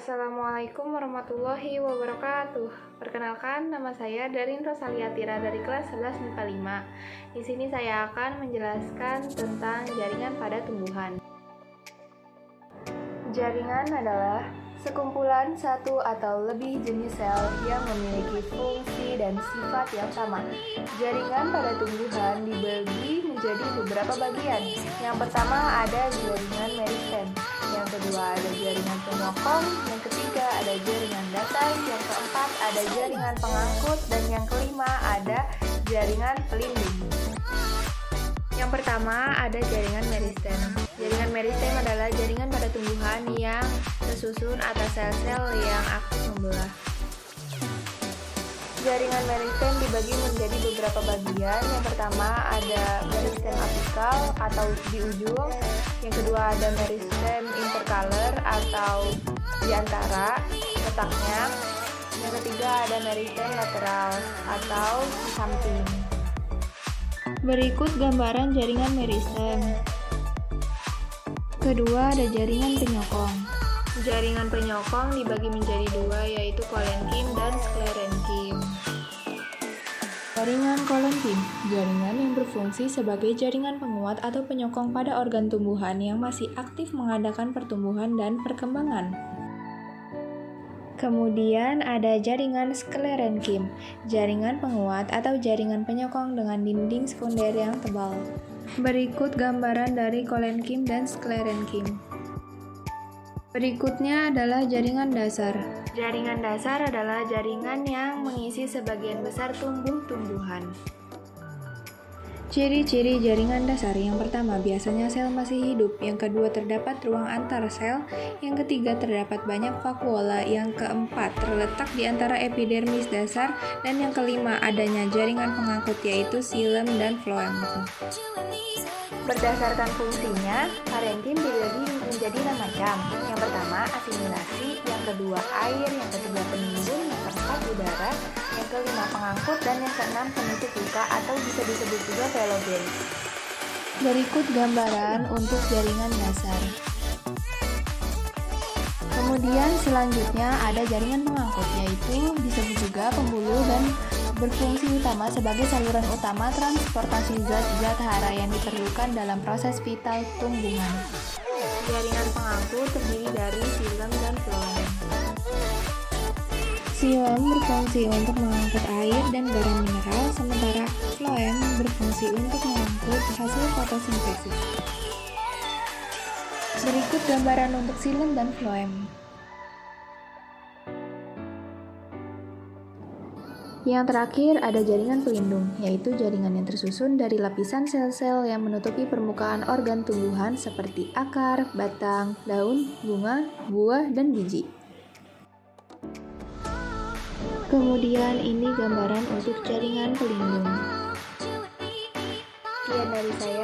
Assalamualaikum warahmatullahi wabarakatuh. Perkenalkan, nama saya Darin Rosalia Tira dari kelas 11 MIPA 5. Di sini saya akan menjelaskan tentang jaringan pada tumbuhan. Jaringan adalah sekumpulan satu atau lebih jenis sel yang memiliki fungsi dan sifat yang sama. Jaringan pada tumbuhan dibagi menjadi beberapa bagian. Yang pertama ada jaringan meristem, yang kedua ada jaringan penyokong, yang ketiga ada jaringan datar, yang keempat ada jaringan pengangkut, dan yang kelima ada jaringan pelindung. Yang pertama ada jaringan meristem. Jaringan meristem adalah jaringan pada tumbuhan yang tersusun atas sel-sel yang aktif membelah. Jaringan meristem dibagi menjadi beberapa bagian. Yang pertama ada meristem apikal atau di ujung. Yang kedua ada meristem intercalar atau di antara letaknya. Yang ketiga ada meristem lateral atau di samping. Berikut gambaran jaringan meristem. Kedua ada jaringan penyokong. Jaringan penyokong dibagi menjadi dua, yaitu kolenkim dan sklerenkim. Jaringan kolenkim, jaringan yang berfungsi sebagai jaringan penguat atau penyokong pada organ tumbuhan yang masih aktif mengadakan pertumbuhan dan perkembangan. Kemudian ada jaringan sklerenkim, jaringan penguat atau jaringan penyokong dengan dinding sekunder yang tebal. Berikut gambaran dari kolenkim dan sklerenkim. Berikutnya adalah jaringan dasar. Jaringan dasar adalah jaringan yang mengisi sebagian besar tumbuh-tumbuhan. Ciri-ciri jaringan dasar: yang pertama, biasanya sel masih hidup. Yang kedua, terdapat ruang antar sel. Yang ketiga, terdapat banyak vakuola. Yang keempat, terletak di antara epidermis dasar. Dan yang kelima, adanya jaringan pengangkut, yaitu xilem dan floem. Berdasarkan fungsinya, parenkim dibagi menjadi 6 macam. Yang pertama, asimilasi. Yang kedua, air. Yang ketiga, penimbun. Yang keempat, udara. Yang kelima, pengangkut. Dan yang keenam, penutup luka atau bisa disebut juga telogen. Berikut gambaran untuk jaringan dasar. Kemudian selanjutnya ada jaringan pengangkut, yaitu disebut juga pembuluh dan berfungsi utama sebagai saluran utama transportasi zat-zat hara yang diperlukan dalam proses vital tumbuhan. Jaringan pengangkut terdiri dari xilem dan floem. Xilem berfungsi untuk mengangkut air dan garam mineral, sementara floem berfungsi untuk mengangkut hasil fotosintesis. Berikut gambaran untuk xilem dan floem. Yang terakhir ada jaringan pelindung, yaitu jaringan yang tersusun dari lapisan sel-sel yang menutupi permukaan organ tumbuhan seperti akar, batang, daun, bunga, buah, dan biji. Kemudian ini gambaran untuk jaringan pelindung. Sekian dari saya.